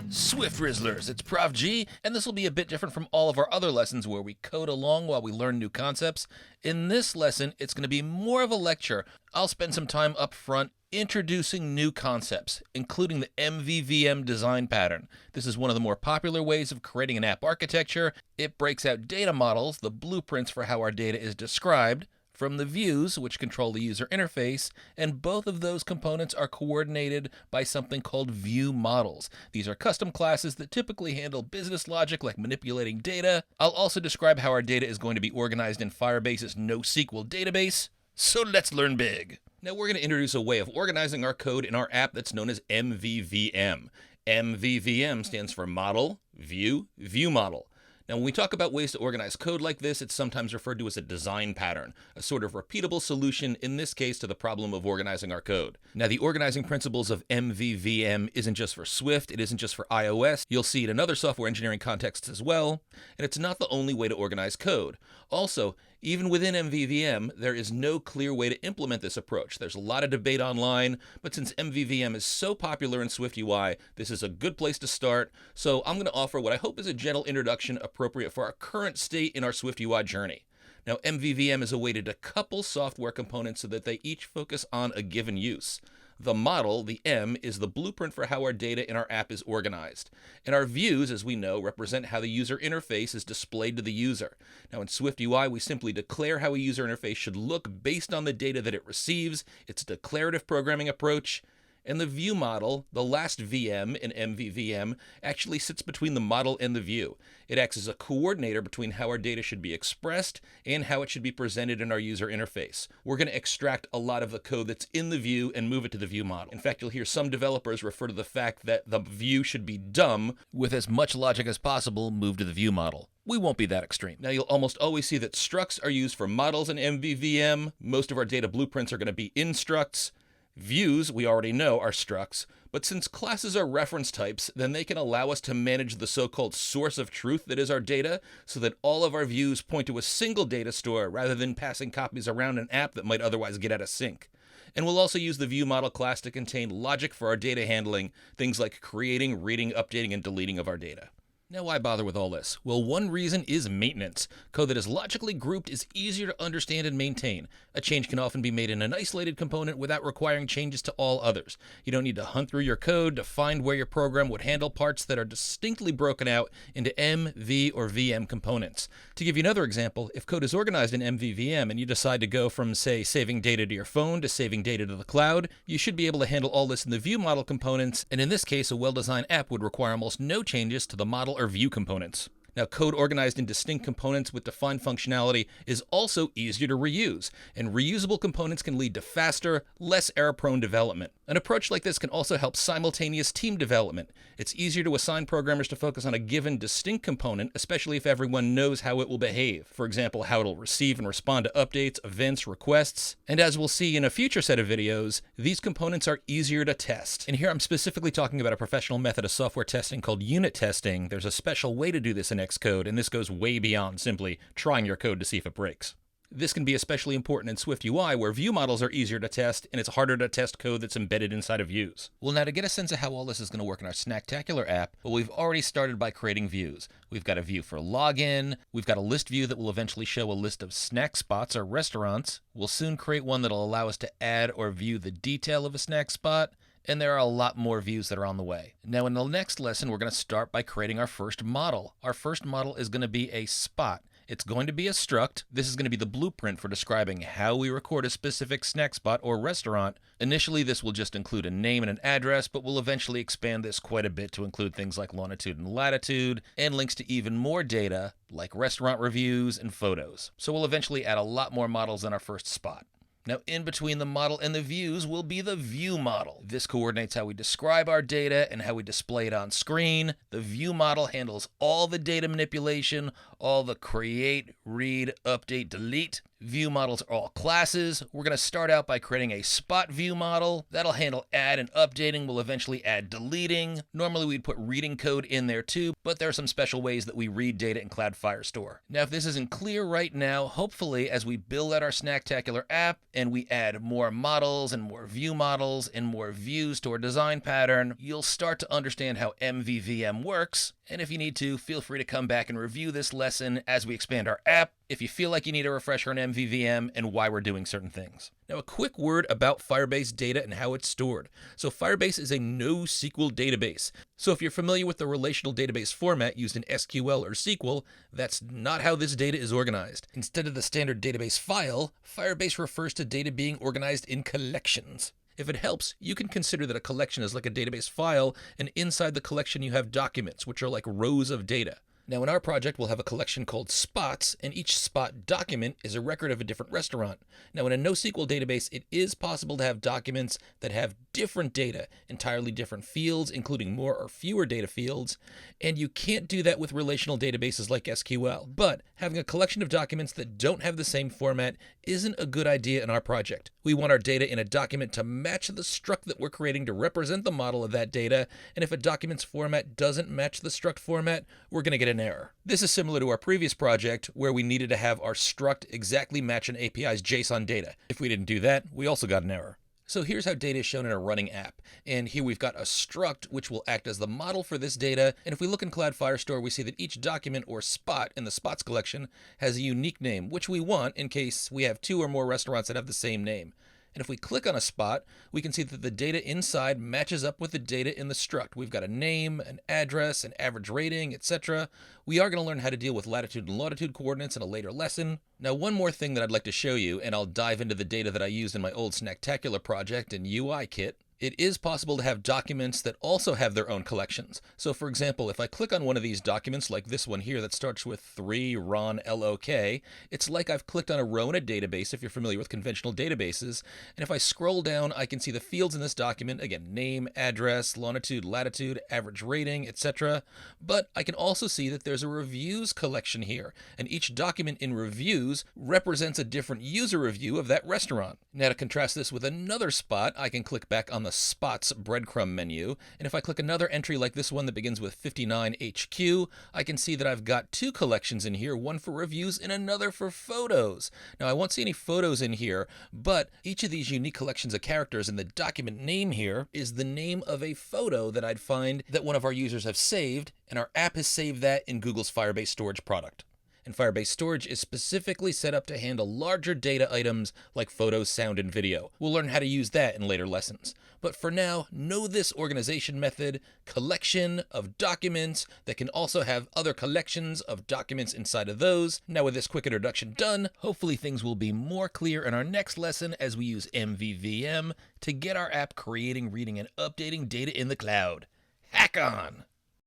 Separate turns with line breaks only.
Swift Rizzlers, it's Prof G, and this will be a bit different from all of our other lessons where we code along while we learn new concepts. In this lesson, it's going to be more of a lecture. I'll spend some time up front introducing new concepts, including the MVVM design pattern. This is one of the more popular ways of creating an app architecture. It breaks out data models, the blueprints for how our data is described, from the views, which control the user interface, and both of those components are coordinated by something called view models. These are custom classes that typically handle business logic like manipulating data. I'll also describe how our data is going to be organized in Firebase's NoSQL database. So let's learn big. Now we're going to introduce a way of organizing our code in our app that's known as MVVM. MVVM stands for Model, View, View Model. Now, when we talk about ways to organize code like this, it's sometimes referred to as a design pattern, a sort of repeatable solution, in this case, to the problem of organizing our code. Now, the organizing principles of MVVM isn't just for Swift, it isn't just for iOS. You'll see it in other software engineering contexts as well, and it's not the only way to organize code. Also, even within MVVM, there is no clear way to implement this approach. There's a lot of debate online, but since MVVM is so popular in SwiftUI, this is a good place to start. So I'm going to offer what I hope is a gentle introduction appropriate for our current state in our SwiftUI journey. Now, MVVM is a way to decouple software components so that they each focus on a given use. The model, the M, is the blueprint for how our data in our app is organized. And our views, as we know, represent how the user interface is displayed to the user. Now in SwiftUI, we simply declare how a user interface should look based on the data that it receives. It's a declarative programming approach. And the view model, the last VM in MVVM, actually sits between the model and the view. It acts as a coordinator between how our data should be expressed and how it should be presented in our user interface. We're going to extract a lot of the code that's in the view and move it to the view model. In fact, you'll hear some developers refer to the fact that the view should be dumb, with as much logic as possible moved to the view model. We won't be that extreme. Now, you'll almost always see that structs are used for models in MVVM. Most of our data blueprints are going to be in structs. Views, we already know, are structs, but since classes are reference types, then they can allow us to manage the so-called source of truth that is our data, so that all of our views point to a single data store rather than passing copies around an app that might otherwise get out of sync. And we'll also use the view model class to contain logic for our data handling, things like creating, reading, updating, and deleting of our data. Now, why bother with all this? Well, one reason is maintenance. Code that is logically grouped is easier to understand and maintain. A change can often be made in an isolated component without requiring changes to all others. You don't need to hunt through your code to find where your program would handle parts that are distinctly broken out into M, V, or VM components. To give you another example, if code is organized in MVVM and you decide to go from, say, saving data to your phone to saving data to the cloud, you should be able to handle all this in the view model components, and in this case, a well-designed app would require almost no changes to the model or view components. Now, code organized in distinct components with defined functionality is also easier to reuse, and reusable components can lead to faster, less error-prone development. An approach like this can also help simultaneous team development. It's easier to assign programmers to focus on a given distinct component, especially if everyone knows how it will behave. For example, how it'll receive and respond to updates, events, requests. And as we'll see in a future set of videos, these components are easier to test. And here I'm specifically talking about a professional method of software testing called unit testing. There's a special way to do this in Xcode, and this goes way beyond simply trying your code to see if it breaks. This can be especially important in SwiftUI, where view models are easier to test, and it's harder to test code that's embedded inside of views. Well, now to get a sense of how all this is going to work in our Snacktacular app, well, we've already started by creating views. We've got a view for login, we've got a list view that will eventually show a list of snack spots or restaurants. We'll soon create one that'll allow us to add or view the detail of a snack spot, and there are a lot more views that are on the way. Now in the next lesson, we're going to start by creating our first model. Our first model is going to be a spot. It's going to be a struct. This is going to be the blueprint for describing how we record a specific snack spot or restaurant. Initially, this will just include a name and an address, but we'll eventually expand this quite a bit to include things like longitude and latitude, and links to even more data, like restaurant reviews and photos. So we'll eventually add a lot more models than our first spot. Now, in between the model and the views will be the view model. This coordinates how we describe our data and how we display it on screen. The view model handles all the data manipulation, all the create, read, update, delete. View models are all classes. We're going to start out by creating a spot view model. That'll handle add and updating. We'll eventually add deleting. Normally we'd put reading code in there too, but there are some special ways that we read data in Cloud Firestore. Now, if this isn't clear right now, hopefully as we build out our Snacktacular app and we add more models and more view models and more views to our design pattern, you'll start to understand how MVVM works. And if you need to, feel free to come back and review this lesson as we expand our app if you feel like you need a refresher on MVVM and why we're doing certain things. Now, a quick word about Firebase Data and how it's stored. So Firebase is a NoSQL database. So if you're familiar with the relational database format used in SQL or SQL, that's not how this data is organized. Instead of the standard database file, Firebase refers to data being organized in collections. If it helps, you can consider that a collection is like a database file, and inside the collection you have documents, which are like rows of data. Now, in our project, we'll have a collection called spots, and each spot document is a record of a different restaurant. Now, in a NoSQL database, it is possible to have documents that have different data, entirely different fields, including more or fewer data fields, and you can't do that with relational databases like SQL. But having a collection of documents that don't have the same format isn't a good idea in our project. We want our data in a document to match the struct that we're creating to represent the model of that data, and if a document's format doesn't match the struct format, we're going to get an error. This is similar to our previous project where we needed to have our struct exactly match an API's JSON data. If we didn't do that, we also got an error. So here's how data is shown in a running app. And here we've got a struct which will act as the model for this data. And if we look in Cloud Firestore, we see that each document or spot in the spots collection has a unique name, which we want in case we have 2 or more restaurants that have the same name. And if we click on a spot, we can see that the data inside matches up with the data in the struct. We've got a name, an address, an average rating, etc. We are going to learn how to deal with latitude and longitude coordinates in a later lesson. Now, one more thing that I'd like to show you, and I'll dive into the data that I used in my old Snacktacular project in UI Kit. It is possible to have documents that also have their own collections. So for example, if I click on one of these documents like this one here that starts with 3 Ron LOK, it's like I've clicked on a row in a database if you're familiar with conventional databases. And if I scroll down, I can see the fields in this document, again, name, address, longitude, latitude, average rating, etc. But I can also see that there's a reviews collection here, and each document in reviews represents a different user review of that restaurant. Now to contrast this with another spot, I can click back on the spots breadcrumb menu, and if I click another entry like this one that begins with 59HQ, I can see that I've got 2 collections in here, one for reviews and another for photos. Now I won't see any photos in here, but each of these unique collections of characters in the document name here is the name of a photo that I'd find that one of our users have saved, and our app has saved that in Google's Firebase storage product. And Firebase Storage is specifically set up to handle larger data items like photos, sound, and video. We'll learn how to use that in later lessons. But for now, know this organization method, collection of documents that can also have other collections of documents inside of those. Now with this quick introduction done, hopefully things will be more clear in our next lesson as we use MVVM to get our app creating, reading, and updating data in the cloud. Hack on!